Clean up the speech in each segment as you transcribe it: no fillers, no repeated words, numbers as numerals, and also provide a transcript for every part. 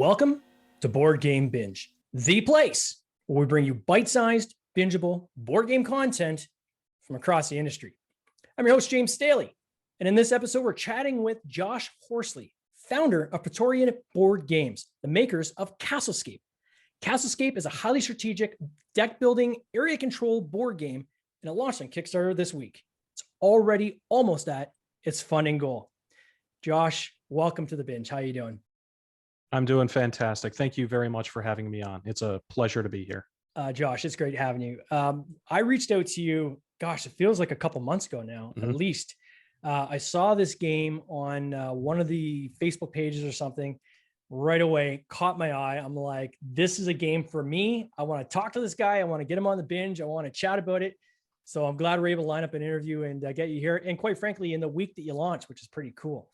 Welcome to Board Game Binge, the place where we bring you bite-sized, bingeable board game content from across the industry. I'm your host, James Staley, and in this episode, we're chatting with Josh Horsley, founder of Praetorian Board Games, the makers of CastleScape. CastleScape is a highly strategic deck-building, area-controlled board game, and it launched on Kickstarter this week. It's already almost at its funding goal. Josh, welcome to the Binge. How are you doing? I'm doing fantastic. Thank you very much for having me on. It's a pleasure to be here. Josh, it's great having you. I reached out to you, gosh, it feels like a couple months ago now, at least. I saw this game on one of the Facebook pages or something right away, caught my eye. I'm like, this is a game for me. I want to talk to this guy. I want to get him on the Binge. I want to chat about it. So I'm glad we're able to line up an interview and get you here. And quite frankly, in the week that you launched, which is pretty cool.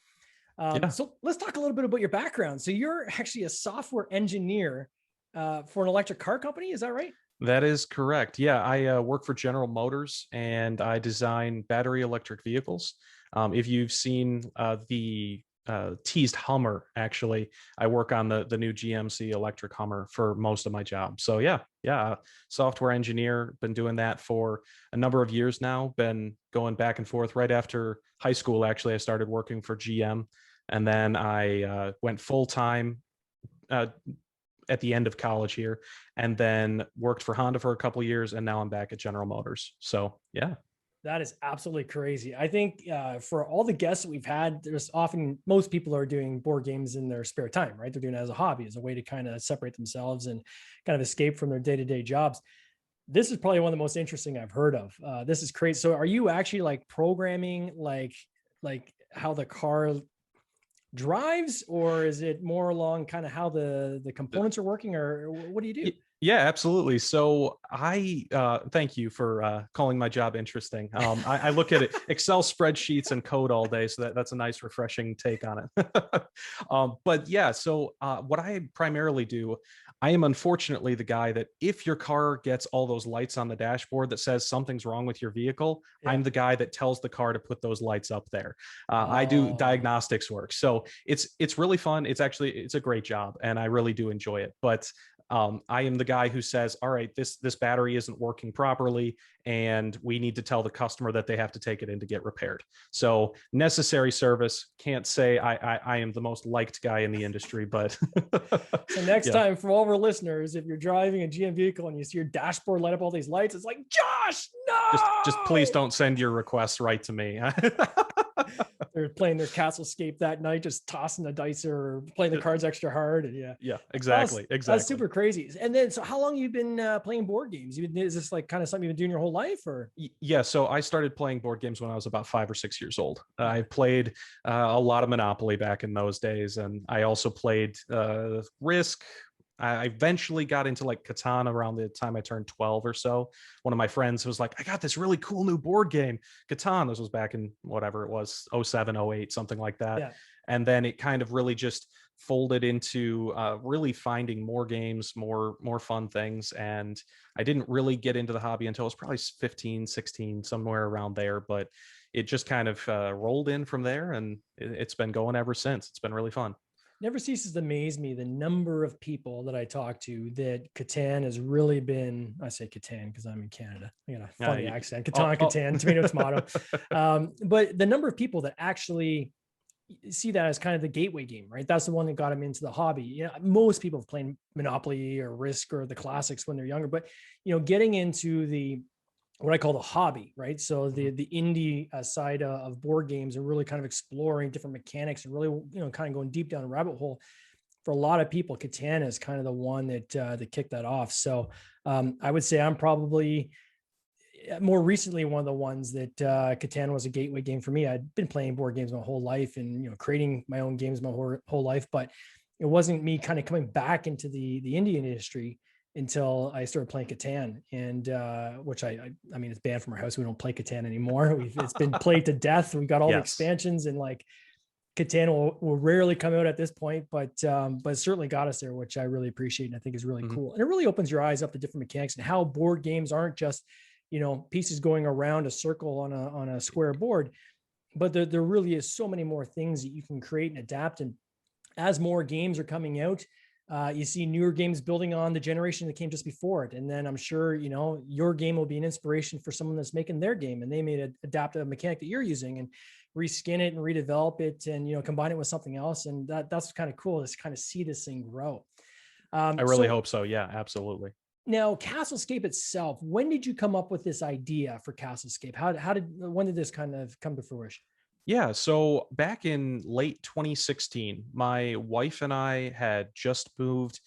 So let's talk a little bit about your background. So you're actually a software engineer for an electric car company. Is that right? That is correct. Yeah, I work for General Motors and I design battery electric vehicles. If you've seen the teased Hummer, actually, I work on the new GMC electric Hummer for most of my job. So yeah, software engineer, been doing that for a number of years now, been going back and forth. Right after high school, actually, I started working for GM, and then I went full-time at the end of college here, and then worked for Honda for a couple of years, and now I'm back at General Motors. So yeah. That is absolutely crazy. I think for all the guests that we've had, there's often, most people are doing board games in their spare time, right? They're doing it as a hobby, as a way to kind of separate themselves and kind of escape from their day-to-day jobs. This is probably one of the most interesting I've heard of. This is crazy. So are you actually like programming, like how the car drives, or is it more along kind of how the components are working, or what do you do? Yeah, absolutely. So I thank you for calling my job interesting. I look at it, Excel spreadsheets and code all day, so that's a nice, refreshing take on it. But yeah, so what I primarily do, I am unfortunately the guy that if your car gets all those lights on the dashboard that says something's wrong with your vehicle, I'm the guy that tells the car to put those lights up there. I do diagnostics work, so it's really fun. It's a great job, and I really do enjoy it. But I am the guy who says, all right, this battery isn't working properly, and we need to tell the customer that they have to take it in to get repaired. So necessary service. Can't say I am the most liked guy in the industry, but so next time, for all of our listeners, if you're driving a GM vehicle and you see your dashboard light up all these lights, it's like, Josh, no! Just please don't send your requests right to me. They're playing their CastleScape that night, just tossing the dice or playing the cards extra hard. And yeah, exactly. That's super crazy. And then, so how long have you been playing board games? Is this like kind of something you've been doing your whole life, or? Yeah, so I started playing board games when I was about 5 or 6 years old. I played a lot of Monopoly back in those days, and I also played Risk. I eventually got into like Catan around the time I turned 12 or so. One of my friends was like, I got this really cool new board game, Catan. This was back in whatever it was, 07, 08, something like that. Yeah. And then it kind of really just folded into really finding more games, more fun things. And I didn't really get into the hobby until I was probably 15, 16, somewhere around there. But it just kind of rolled in from there, and it's been going ever since. It's been really fun. Never ceases to amaze me the number of people that I talk to that Catan has really been, I say Catan because I'm in Canada. I got a funny accent. Catan, tomato, tomato. But the number of people that actually see that as kind of the gateway game, right? That's the one that got them into the hobby. You know, most people have played Monopoly or Risk or the classics when they're younger, but getting into what I call the hobby, right? So the indie side of board games and really kind of exploring different mechanics and really, kind of going deep down a rabbit hole. For a lot of people, Catan is kind of the one that kicked that off. So I would say I'm probably more recently one of the ones that Catan was a gateway game for me. I'd been playing board games my whole life and, creating my own games my whole life, but it wasn't me kind of coming back into the indie industry until I started playing Catan, and which I mean, it's banned from our house. We don't play Catan anymore. It's been played to death. We got all the expansions, and like Catan will rarely come out at this point, but it certainly got us there, which I really appreciate and I think is really cool. And it really opens your eyes up to different mechanics and how board games aren't just pieces going around a circle on a square board, but there really is so many more things that you can create and adapt. And as more games are coming out, You see newer games building on the generation that came just before it. And then I'm sure, your game will be an inspiration for someone that's making their game, and they may adapt a mechanic that you're using and reskin it and redevelop it and, combine it with something else. And that's kind of cool to kind of see this thing grow. I really hope so. Yeah, absolutely. Now, CastleScape itself, when did you come up with this idea for CastleScape? When did this kind of come to fruition? Yeah, so back in late 2016, my wife and I had just moved.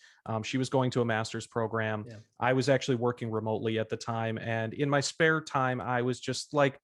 She was going to a master's program. Yeah. I was actually working remotely at the time. And in my spare time, I was just like,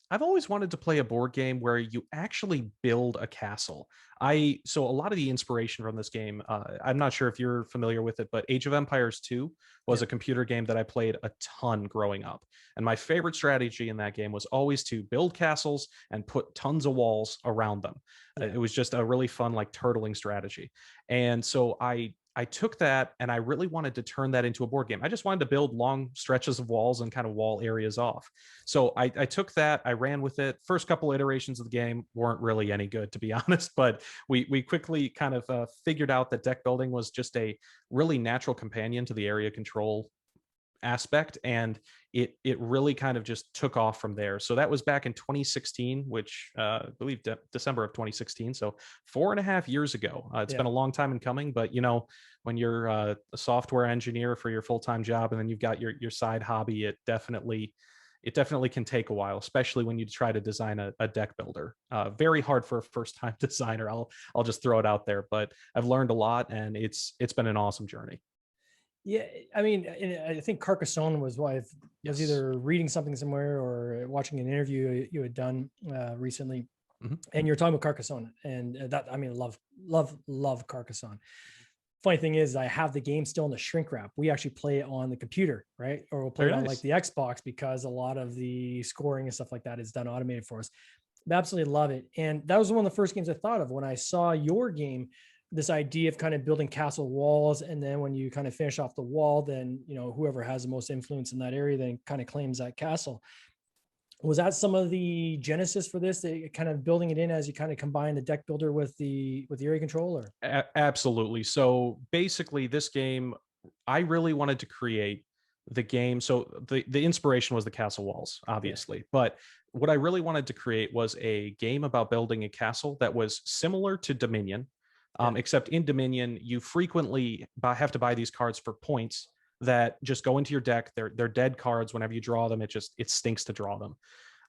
I've always wanted to play a board game where you actually build a castle. So a lot of the inspiration from this game, I'm not sure if you're familiar with it, but Age of Empires 2 was a computer game that I played a ton growing up. And my favorite strategy in that game was always to build castles and put tons of walls around them. Yeah. It was just a really fun, like, turtling strategy. And so I took that and I really wanted to turn that into a board game. I just wanted to build long stretches of walls and kind of wall areas off. So I took that, I ran with it. First couple iterations of the game weren't really any good, to be honest, but we quickly kind of figured out that deck building was just a really natural companion to the area control aspect, and it really kind of just took off from there. So that was back in 2016, which I believe December of 2016, so 4.5 years ago. It's been a long time in coming, but when you're a software engineer for your full-time job and then you've got your side hobby, it definitely can take a while, especially when you try to design a deck builder. Very hard for a first-time designer. I'll just throw it out there, but I've learned a lot, and it's been an awesome journey. Yeah, I mean, I think Carcassonne was what I was either reading something somewhere or watching an interview you had done recently, and you're talking about Carcassonne, and that, I mean, love Carcassonne. Funny thing is, I have the game still in the shrink wrap. We actually play it on the computer, right? Or we'll play it on like the Xbox, because a lot of the scoring and stuff like that is done automated for us. I absolutely love it, and that was one of the first games I thought of when I saw your game. This idea of kind of building castle walls, and then when you kind of finish off the wall, then whoever has the most influence in that area then kind of claims that castle. Was that some of the genesis for this, kind of building it in as you kind of combine the deck builder with the area control? Or Absolutely. So basically, this game, I really wanted to create the game. So the inspiration was the castle walls, obviously, but what I really wanted to create was a game about building a castle that was similar to Dominion. Except in Dominion, you frequently have to buy these cards for points that just go into your deck. They're dead cards. Whenever you draw them, it stinks to draw them.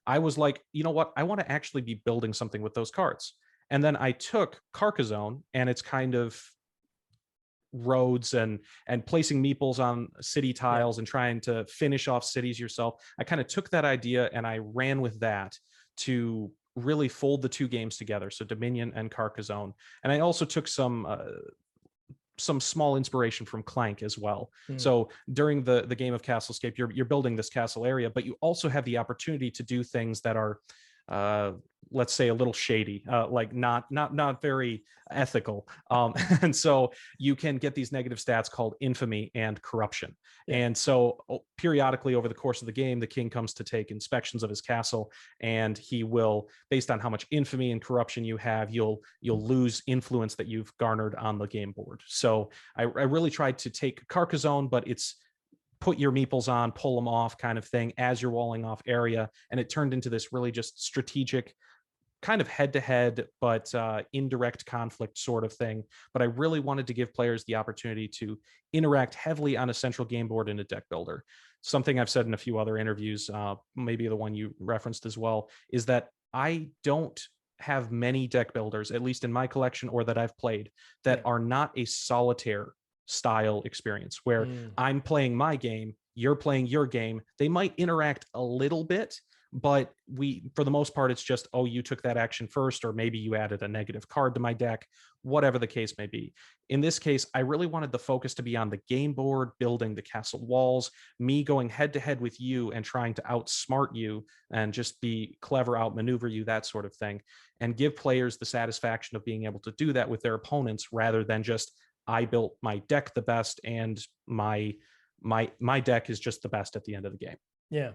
I was like, you know what? I want to actually be building something with those cards. And then I took Carcassonne and it's kind of roads and placing meeples on city tiles and trying to finish off cities yourself. I kind of took that idea and I ran with that to really fold the two games together, so Dominion and Carcassonne. And I also took some small inspiration from Clank as well. So during the game of CastleScape, you're building this castle area, but you also have the opportunity to do things that are let's say a little shady, like not very ethical. And so you can get these negative stats called infamy and corruption. And so periodically over the course of the game, the king comes to take inspections of his castle, and he will, based on how much infamy and corruption you have, you'll lose influence that you've garnered on the game board. So I really tried to take Carcassonne, but it's put your meeples on, pull them off kind of thing as you're walling off area. And it turned into this really just strategic kind of head-to-head, but indirect conflict sort of thing. But I really wanted to give players the opportunity to interact heavily on a central game board in a deck builder. Something I've said in a few other interviews, maybe the one you referenced as well, is that I don't have many deck builders, at least in my collection or that I've played, that are not a solitaire style experience where I'm playing my game, you're playing your game. They might interact a little bit, but for the most part, it's just, oh, you took that action first, or maybe you added a negative card to my deck, whatever the case may be. In this case, I really wanted the focus to be on the game board, building the castle walls, me going head to head with you and trying to outsmart you and just be clever, outmaneuver you, that sort of thing, and give players the satisfaction of being able to do that with their opponents rather than just, I built my deck the best and my deck is just the best at the end of the game. Yeah.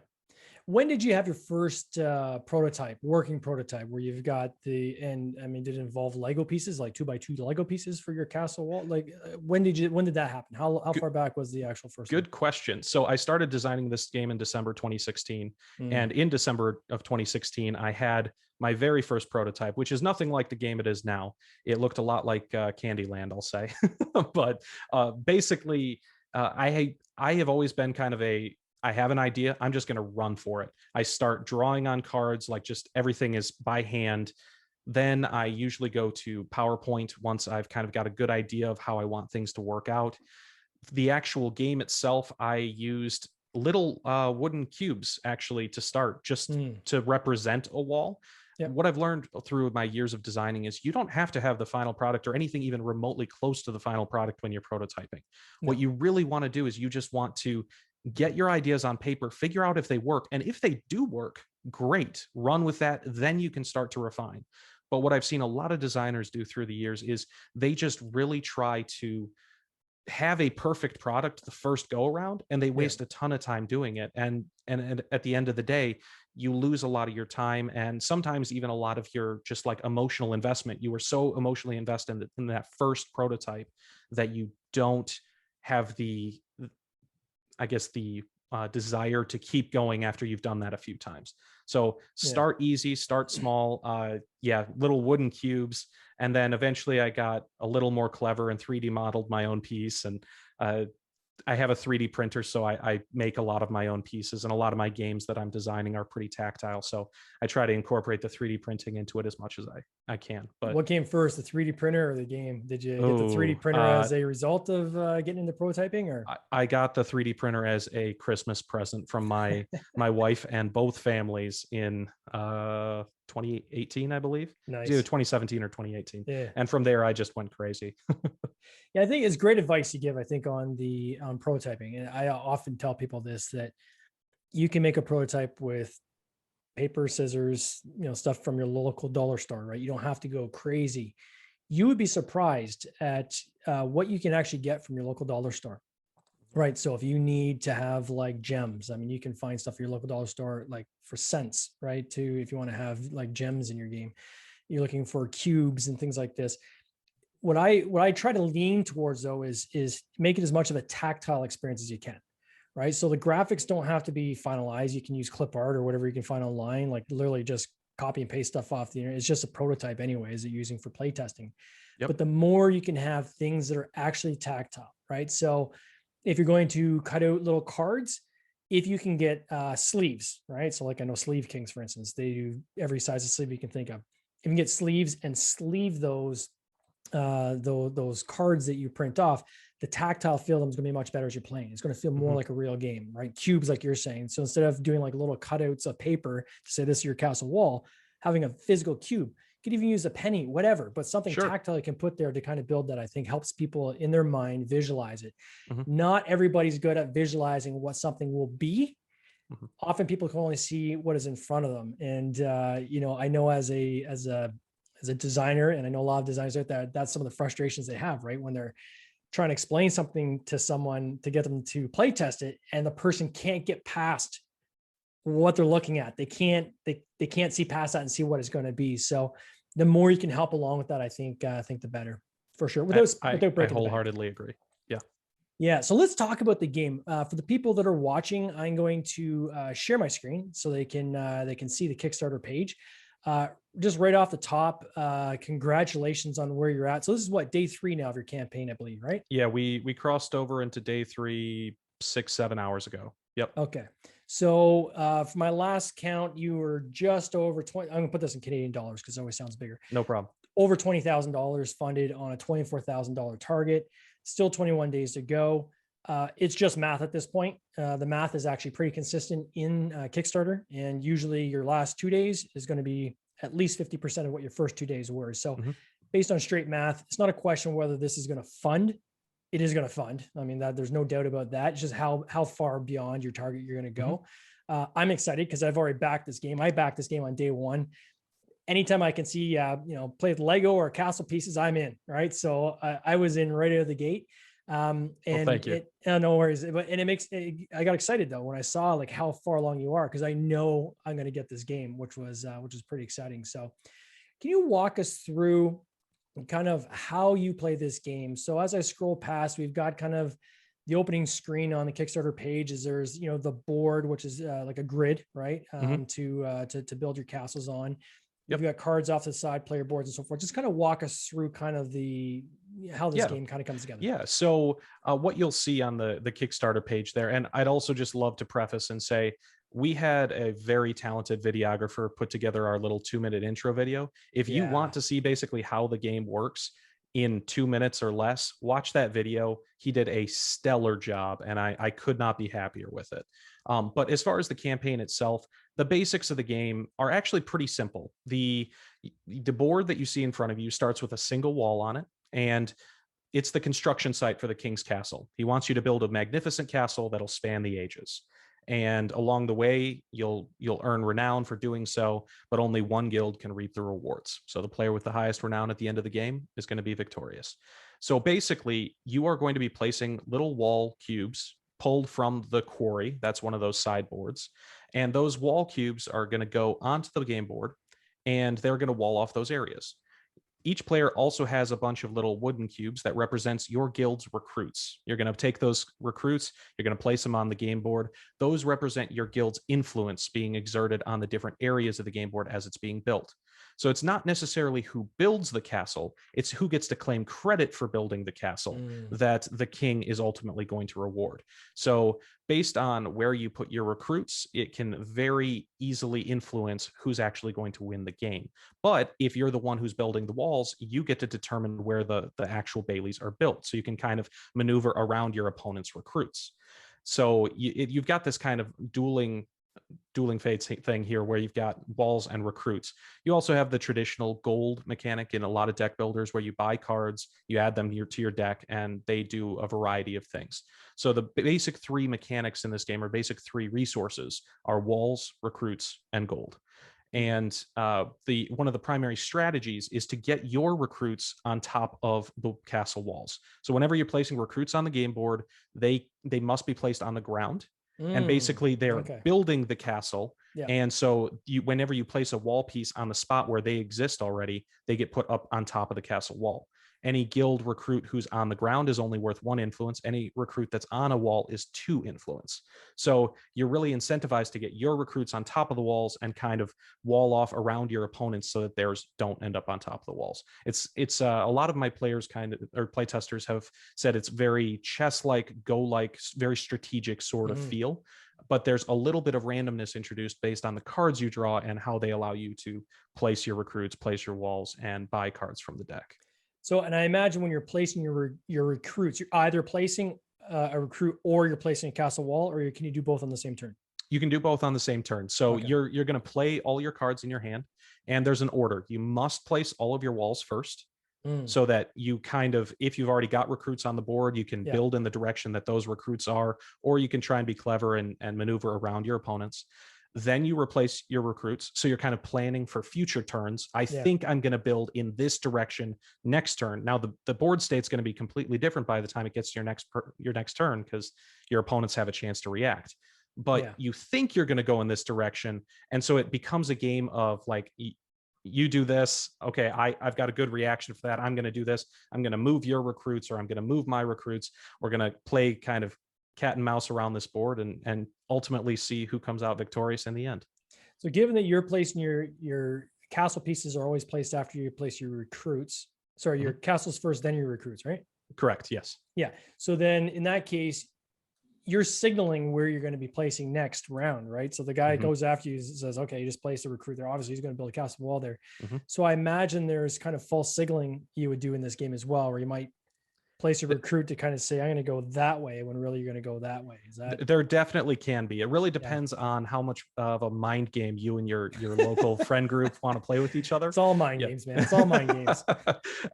When did you have your first working prototype where you've got did it involve Lego pieces, like 2x2 Lego pieces for your castle wall? Like when did that happen? How far back was the actual first Good one? question. So I started designing this game in December 2016. And in December of 2016, I had my very first prototype, which is nothing like the game it is now. It looked a lot like Candyland, I'll say. But basically, I have always been kind of I have an idea, I'm just going to run for it. I start drawing on cards, like just everything is by hand. Then I usually go to PowerPoint once I've kind of got a good idea of how I want things to work out. The actual game itself, I used little wooden cubes actually to start, just to represent a wall. Yep. What I've learned through my years of designing is you don't have to have the final product or anything even remotely close to the final product when you're prototyping. No. What you really want to do is you just want to get your ideas on paper, figure out if they work. And if they do work, great, run with that. Then you can start to refine. But what I've seen a lot of designers do through the years is they just really try to have a perfect product the first go around, and they waste a ton of time doing it. And at the end of the day, you lose a lot of your time and sometimes even a lot of your just like emotional investment. You were so emotionally invested in that first prototype that you don't have the desire to keep going after you've done that a few times. So start easy, start small, little wooden cubes. And then eventually I got a little more clever and 3D modeled my own piece. And I have a 3D printer, so I make a lot of my own pieces, and a lot of my games that I'm designing are pretty tactile. So I try to incorporate the 3D printing into it as much as I can. But what came first, the 3D printer or the game? Did you get the 3D printer as a result of getting into prototyping, or? I got the 3D printer as a Christmas present from my wife and both families in 2018, I believe. Nice. Either 2017 or 2018. Yeah. And from there, I just went crazy. Yeah, I think it's great advice you give, I think, on the prototyping. And I often tell people this, that you can make a prototype with paper, scissors, stuff from your local dollar store, right? You don't have to go crazy. You would be surprised at what you can actually get from your local dollar store, right? So if you need to have like gems, I mean, you can find stuff at your local dollar store like for cents, right? If you want to have like gems in your game, you're looking for cubes and things like this. What I try to lean towards though is make it as much of a tactile experience as you can, right? So the graphics don't have to be finalized. You can use clip art or whatever you can find online, like literally just copy and paste stuff off the internet. It's just a prototype anyways that you're using for playtesting. Yep. But the more you can have things that are actually tactile, right? So if you're going to cut out little cards, if you can get sleeves, right? So like I know Sleeve Kings, for instance, they do every size of sleeve you can think of. If you can get sleeves and sleeve those cards that you print off, the tactile feel of them is going to be much better as you're playing. It's going to feel more like a real game, right? Cubes, like you're saying. So instead of doing like little cutouts of paper to say this is your castle wall, having a physical cube, you could even use a penny, whatever, but something tactile you can put there to kind of build that, I think helps people in their mind visualize it. Not everybody's good at visualizing what something will be. Often people can only see what is in front of them. And, I know as a designer, and I know a lot of designers out there, that's some of the frustrations they have, right? When they're trying to explain something to someone to get them to play test it, and the person can't get past what they're looking at. They can't see past that and see what it's going to be. So the more you can help along with that, I think the better, for sure. I wholeheartedly agree. Yeah. Yeah. So let's talk about the game. For the people that are watching, I'm going to share my screen so they can see the Kickstarter page. Just right off the top, congratulations on where you're at. So this is what, day 3 now of your campaign, I believe, right? Yeah, we crossed over into day 3 6-7 hours ago. Yep. Okay. So for my last count, you were just over 20. I'm gonna put this in Canadian dollars because it always sounds bigger. No problem. Over $20,000 funded on a $24,000 target. Still 21 days to go. It's just math at this point. The math is actually pretty consistent in Kickstarter, and usually your last 2 days is going to be at least 50% of what your first 2 days were. So based on straight math, it's not a question whether this is going to fund. It is going to fund. I mean, there's no doubt about that. It's just how far beyond your target you're going to go. I'm excited because I've already backed this game. I backed this game on day 1. Anytime I can see, play with Lego or castle pieces, I'm in, right? So I was in right out of the gate. And thank you. no worries. And I got excited though when I saw like how far along you are, because I know I'm going to get this game, which was pretty exciting. So, can you walk us through kind of how you play this game? So as I scroll past, we've got kind of the opening screen on the Kickstarter page is there's, the board, which is like a grid, right? To build your castles on. You've got cards off to the side, player boards and so forth. Just kind of walk us through kind of how this game kind of comes together. Yeah. So what you'll see on the Kickstarter page there, and I'd also just love to preface and say, we had a very talented videographer put together our little 2-minute intro video. If you want to see basically how the game works in 2 minutes or less, watch that video. He did a stellar job, and I could not be happier with it. But as far as the campaign itself, the basics of the game are actually pretty simple. The board that you see in front of you starts with a single wall on it, and it's the construction site for the king's castle. He wants you to build a magnificent castle that'll span the ages. And along the way, you'll earn renown for doing so, but only one guild can reap the rewards. So the player with the highest renown at the end of the game is going to be victorious. So basically, you are going to be placing little wall cubes pulled from the quarry. That's one of those sideboards. And those wall cubes are going to go onto the game board, and they're going to wall off those areas. Each player also has a bunch of little wooden cubes that represents your guild's recruits. You're going to take those recruits, you're going to place them on the game board. Those represent your guild's influence being exerted on the different areas of the game board as it's being built. So it's not necessarily who builds the castle, it's who gets to claim credit for building the castle that the king is ultimately going to reward. So based on where you put your recruits, it can very easily influence who's actually going to win the game. But if you're the one who's building the walls, you get to determine where the actual baileys are built. So you can kind of maneuver around your opponent's recruits. So you've got this kind of dueling fates thing here where you've got walls and recruits. You also have the traditional gold mechanic in a lot of deck builders where you buy cards, you add them to your deck, and they do a variety of things. So the basic 3 mechanics in this game, or basic 3 resources, are walls, recruits, and gold. And one of the primary strategies is to get your recruits on top of the castle walls. So whenever you're placing recruits on the game board, they must be placed on the ground. And basically they're building the castle. And so whenever you place a wall piece on the spot where they exist already, they get put up on top of the castle wall. Any guild recruit who's on the ground is only worth 1 influence. Any recruit that's on a wall is 2 influence. So you're really incentivized to get your recruits on top of the walls and kind of wall off around your opponents so that theirs don't end up on top of the walls. It's a lot of my players or playtesters have said it's very chess-like, go-like, very strategic sort of feel. But there's a little bit of randomness introduced based on the cards you draw and how they allow you to place your recruits, place your walls, and buy cards from the deck. So, and I imagine when you're placing your recruits, you're either placing a recruit or you're placing a castle wall, or can you do both on the same turn? You can do both on the same turn. So you're going to play all your cards in your hand, and there's an order. You must place all of your walls first, so that you kind of, if you've already got recruits on the board, you can build in the direction that those recruits are, or you can try and be clever and maneuver around your opponents. Then you replace your recruits. So you're kind of planning for future turns. I think I'm going to build in this direction next turn. Now the board state's going to be completely different by the time it gets to your next turn, because your opponents have a chance to react. But you think you're going to go in this direction. And so it becomes a game of like, you do this. Okay, I've got a good reaction for that. I'm going to do this. I'm going to move your recruits, or I'm going to move my recruits. We're going to play kind of cat and mouse around this board and ultimately see who comes out victorious in the end. So given that you're placing your castle pieces are always placed after you place your recruits. Sorry, your castles first, then your recruits, right? Correct. Yes. Yeah. So then in that case, you're signaling where you're going to be placing next round, right? So the guy goes after you, says, okay, you just placed a recruit there. Obviously he's going to build a castle wall there. So I imagine there's kind of false signaling you would do in this game as well, where you might place a recruit to kind of say, I'm going to go that way, when really you're going to go that way. Is that? There definitely can be. It really depends on how much of a mind game you and your local friend group want to play with each other. It's all mind games, man. It's all mind games.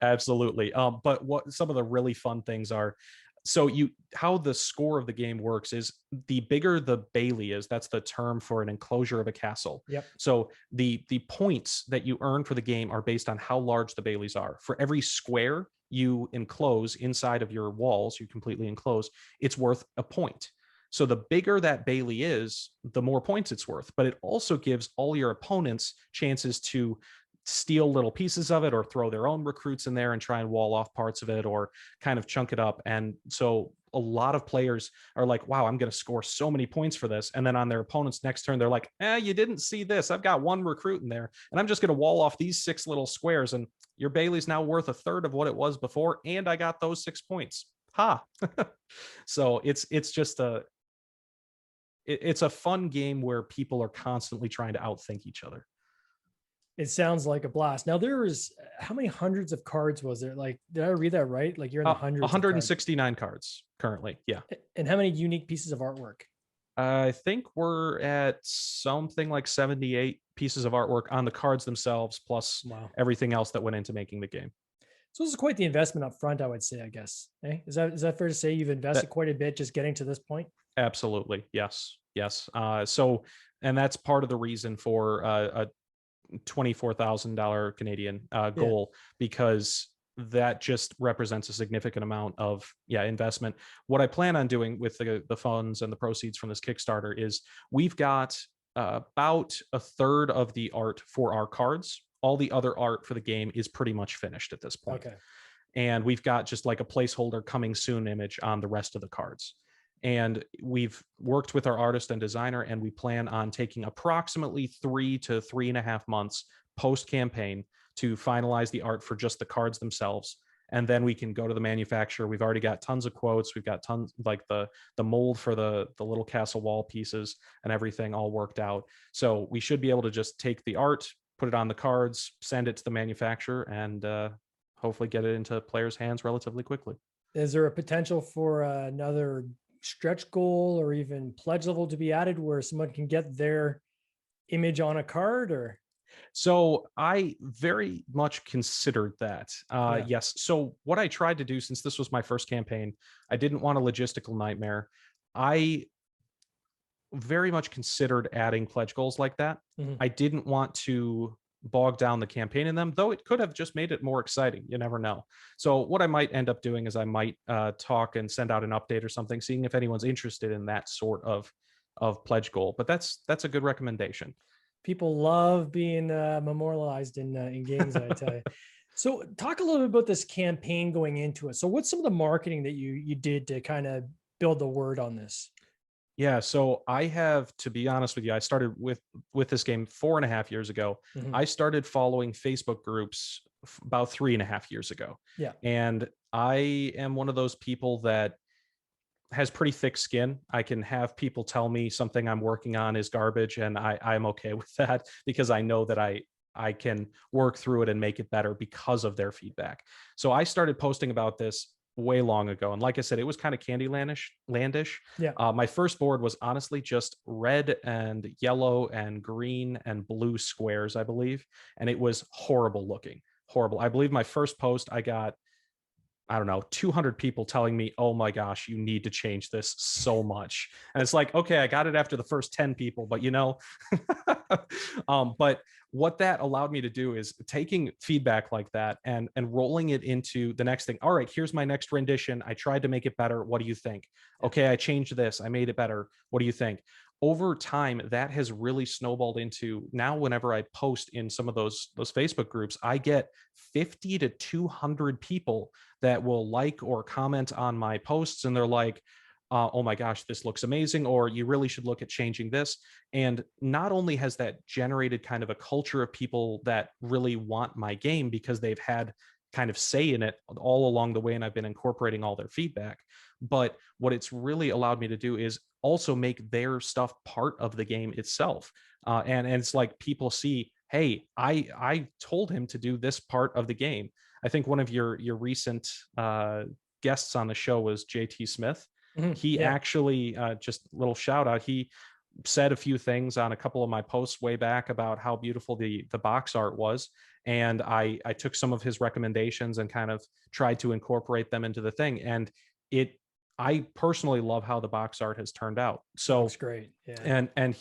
Absolutely. But what some of the really fun things are, So how the score of the game works is the bigger the bailey is, that's the term for an enclosure of a castle. Yep. So the points that you earn for the game are based on how large the baileys are. For every square you enclose inside of your walls, you completely enclose, it's worth a point. So the bigger that bailey is, the more points it's worth. But it also gives all your opponents chances to steal little pieces of it or throw their own recruits in there and try and wall off parts of it or kind of chunk it up. And so a lot of players are like, wow, I'm going to score so many points for this. And then on their opponent's next turn, they're like, you didn't see this. I've got one recruit in there and I'm just going to wall off these 6 little squares. And your bailey's now worth a third of what it was before. And I got those 6 points. Ha. So it's just it's a fun game where people are constantly trying to outthink each other. It sounds like a blast. Now there was, how many hundreds of cards was there? Like, did I read that right? Like you're in the hundreds. 169 cards currently. Yeah. And how many unique pieces of artwork? I think we're at something like 78 pieces of artwork on the cards themselves, plus everything else that went into making the game. So this is quite the investment up front, I would say, I guess. Is that fair to say? You've invested quite a bit just getting to this point? Absolutely. Yes. And that's part of the reason for a $24,000 Canadian goal, because that just represents a significant amount of investment. What I plan on doing with the funds and the proceeds from this Kickstarter is we've got about a third of the art for our cards. All the other art for the game is pretty much finished at this point. Okay. And we've got just like a placeholder coming soon image on the rest of the cards. And we've worked with our artist and designer, and we plan on taking approximately 3 to 3.5 months post-campaign to finalize the art for just the cards themselves. And then we can go to the manufacturer. We've already got tons of quotes. We've got tons, like the mold for the little castle wall pieces and everything all worked out. So we should be able to just take the art, put it on the cards, send it to the manufacturer, and hopefully get it into players' hands relatively quickly. Is there a potential for another stretch goal or even pledge level to be added where someone can get their image on a card? Or so I very much considered that. Yes. So what I tried to do, since this was my first campaign, I didn't want a logistical nightmare. I very much considered adding pledge goals like that. Mm-hmm. I didn't want to bog down the campaign in them, though it could have just made it more exciting. You never know. So what I might end up doing is I might talk and send out an update or something, seeing if anyone's interested in that sort of pledge goal. But that's a good recommendation. People love being memorialized in games, I tell you. So talk a little bit about this campaign going into it. So what's some of the marketing that you did to kind of build the word on this? Yeah, so I have, to be honest with you, I started with this game 4.5 years ago. Mm-hmm. I started following Facebook groups about 3.5 years ago. Yeah. And I am one of those people that has pretty thick skin. I can have people tell me something I'm working on is garbage, and I'm okay with that because I know that I can work through it and make it better because of their feedback. So I started posting about this way long ago. And like I said, it was kind of Candylandish. Yeah. My first board was honestly just red and yellow and green and blue squares, I believe. And it was horrible looking. Horrible. I believe my first post, I got, I don't know, 200 people telling me, oh my gosh, you need to change this so much. And it's like, okay, I got it after the first 10 people, but but what that allowed me to do is taking feedback like that and rolling it into the next thing. All right, here's my next rendition. I tried to make it better. What do you think? Okay, I changed this. I made it better. What do you think? Over time, that has really snowballed into now whenever I post in some of those Facebook groups, I get 50 to 200 people that will like or comment on my posts. And they're like, oh my gosh, this looks amazing, or you really should look at changing this. And not only has that generated kind of a culture of people that really want my game because they've had kind of say in it all along the way, and I've been incorporating all their feedback, but what it's really allowed me to do is also make their stuff part of the game itself. And it's like people see, hey, I told him to do this part of the game. I think one of your recent guests on the show was JT Smith. Mm-hmm. He actually, just a little shout out, he said a few things on a couple of my posts way back about how beautiful the box art was. And I took some of his recommendations and kind of tried to incorporate them into the thing. And it I personally love how the box art has turned out. So Looks great. Yeah. and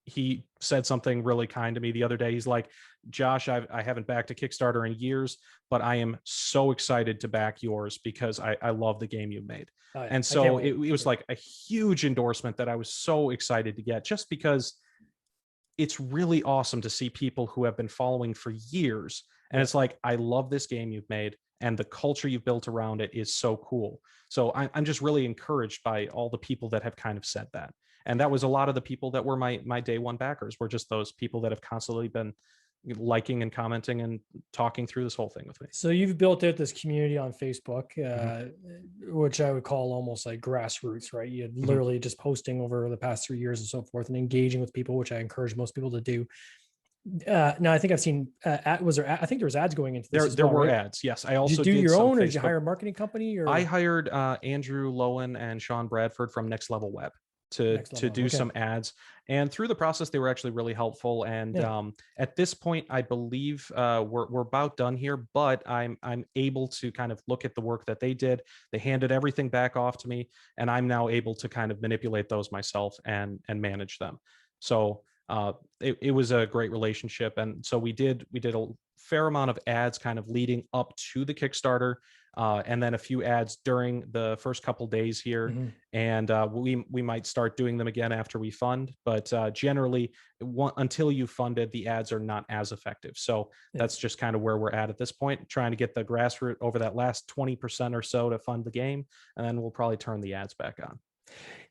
he said something really kind to me the other day. He's like, Josh, I haven't backed a Kickstarter in years, but I am so excited to back yours because I love the game you made. Oh, yeah. And so it was like a huge endorsement that I was so excited to get, just because it's really awesome to see people who have been following for years. And it's like, I love this game you've made, and the culture you've built around it is so cool. So I'm just really encouraged by all the people that have kind of said that. And that was a lot of the people that were my day one backers, were just those people that have constantly been liking and commenting and talking through this whole thing with me. So you've built out this community on Facebook, which I would call almost like grassroots, right? You literally just posting over the past 3 years and so forth, and engaging with people, which I encourage most people to do. Now I think I've seen, I think there was ads going into this. There were ads. Yes. I also did you do your own, or Facebook. did you hire a marketing company? Or I hired Andrew Lowen and Sean Bradford from Next Level Web to do some ads, and through the process they were actually really helpful. And at this point I believe we're about done here, but I'm able to kind of look at the work that they did. They handed everything back off to me, and I'm now able to kind of manipulate those myself and manage them. So it was a great relationship. And so we did a fair amount of ads kind of leading up to the Kickstarter, and then a few ads during the first couple days here. And we might start doing them again after we fund, but generally until you funded, the ads are not as effective. So that's just kind of where we're at this point, trying to get the grassroots over that last 20% or so to fund the game, and then we'll probably turn the ads back on.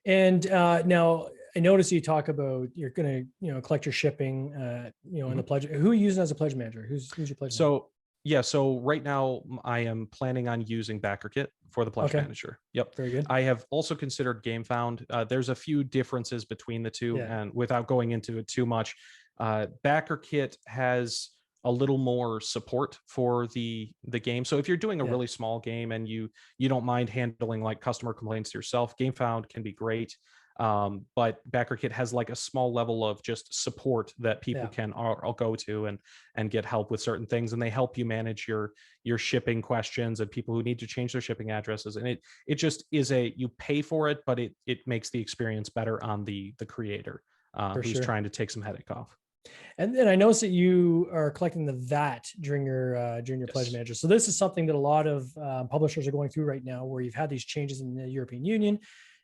And now I noticed you talk about you're going to, collect your shipping, in the pledge. Who are you using as a pledge manager? Who's your pledge manager? So right now I am planning on using BackerKit for the pledge manager. Yep. Very good. I have also considered GameFound. There's a few differences between the two, and without going into it too much, BackerKit has a little more support for the game. So if you're doing a really small game and you don't mind handling like customer complaints yourself, GameFound can be great. But BackerKit has like a small level of just support that people can all go to and get help with certain things, and they help you manage your shipping questions and people who need to change their shipping addresses. And it just is you pay for it, but it makes the experience better on the creator who's trying to take some headache off. And then I noticed that you are collecting the VAT during your pledge manager. So this is something that a lot of publishers are going through right now, where you've had these changes in the European Union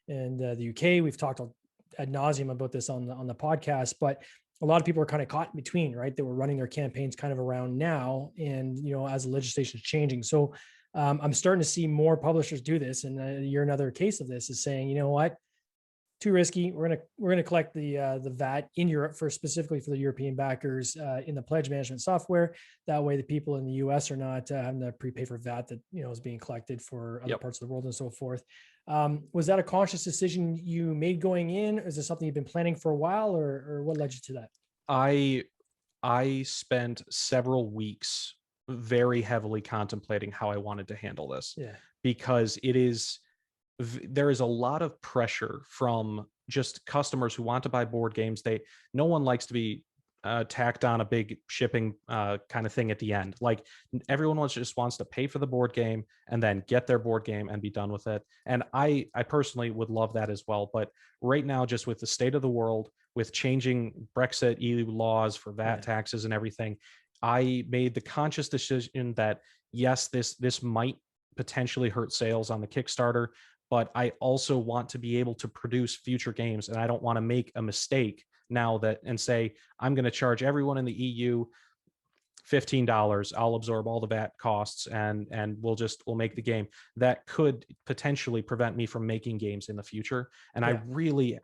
and the UK. We've talked ad nauseum about this on the podcast, but a lot of people are kind of caught in between, right? They were running their campaigns kind of around now, and as the legislation is changing. So I'm starting to see more publishers do this, and you're another case of this, is saying, you know what? Too risky. We're gonna collect the VAT in Europe specifically for the European backers in the pledge management software. That way, the people in the US are not having to prepay for VAT that is being collected for other parts of the world and so forth. Was that a conscious decision you made going in? Or is this something you've been planning for a while, or what led you to that? I spent several weeks very heavily contemplating how I wanted to handle this, because there is a lot of pressure from just customers who want to buy board games. No one likes to be tacked on a big shipping kind of thing at the end. Like, everyone just wants to pay for the board game and then get their board game and be done with it. And I personally would love that as well. But right now, just with the state of the world, with changing Brexit EU laws for VAT taxes and everything, I made the conscious decision that yes, this might potentially hurt sales on the Kickstarter, but I also want to be able to produce future games, and I don't want to make a mistake now and say, I'm going to charge everyone in the EU $15. I'll absorb all the VAT costs and we'll make the game. That could potentially prevent me from making games in the future. And I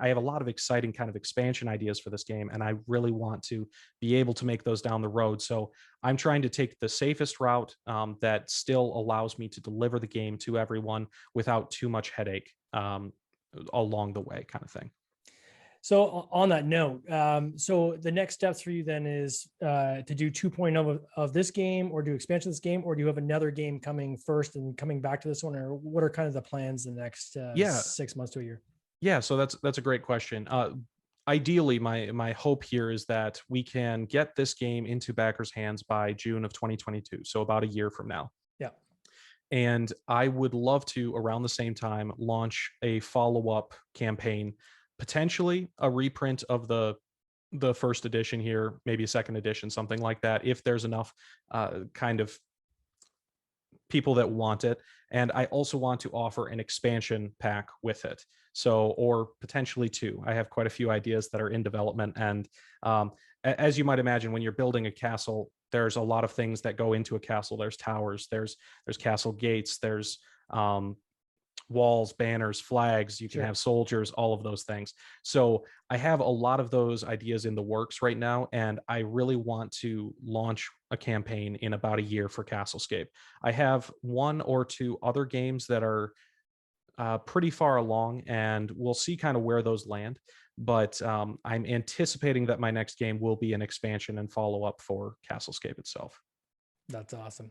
have a lot of exciting kind of expansion ideas for this game, and I really want to be able to make those down the road. So I'm trying to take the safest route that still allows me to deliver the game to everyone without too much headache along the way, kind of thing. So on that note, so the next steps for you then is to do 2.0 of this game, or do expansion of this game, or do you have another game coming first and coming back to this one, or what are kind of the plans in the next 6 months to a year? Yeah, so that's a great question. Ideally, my hope here is that we can get this game into backers' hands by June of 2022, so about a year from now. Yeah. And I would love to, around the same time, launch a follow-up campaign, potentially a reprint of the first edition here, maybe a second edition, something like that, if there's enough kind of people that want it. And I also want to offer an expansion pack with it. So, or potentially two. I have quite a few ideas that are in development. And as you might imagine, when you're building a castle, there's a lot of things that go into a castle. There's towers, there's castle gates, there's walls, banners, flags, you can have soldiers, all of those things. So I have a lot of those ideas in the works right now, and I really want to launch a campaign in about a year for CastleScape. I have one or two other games that are pretty far along, and we'll see kind of where those land. But I'm anticipating that my next game will be an expansion and follow up for CastleScape itself. That's awesome.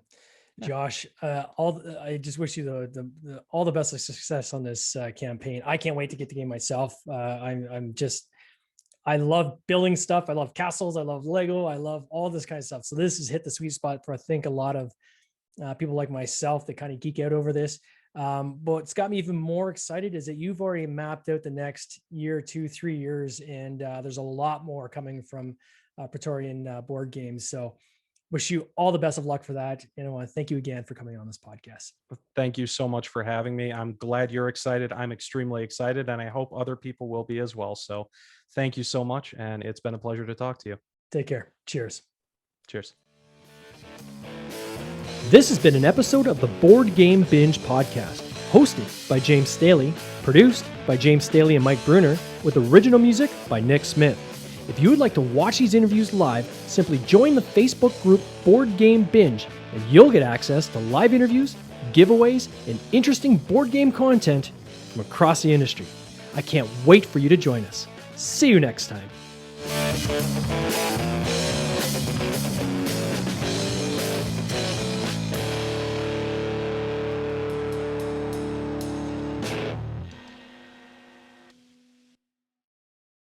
Josh, I just wish you the all the best of success on this campaign. I can't wait to get the game myself. I love building stuff. I love castles. I love Lego. I love all this kind of stuff. So this has hit the sweet spot for, I think, a lot of people like myself that kind of geek out over this. But what's got me even more excited is that you've already mapped out the next year, 2, 3 years, and there's a lot more coming from Praetorian Board Games. So wish you all the best of luck for that. And I want to thank you again for coming on this podcast. Thank you so much for having me. I'm glad you're excited. I'm extremely excited, and I hope other people will be as well. So thank you so much. And it's been a pleasure to talk to you. Take care. Cheers. Cheers. This has been an episode of the Board Game Binge podcast, hosted by James Staley, produced by James Staley and Mike Bruner, with original music by Nick Smith. If you would like to watch these interviews live, simply join the Facebook group Board Game Binge, and you'll get access to live interviews, giveaways, and interesting board game content from across the industry. I can't wait for you to join us. See you next time.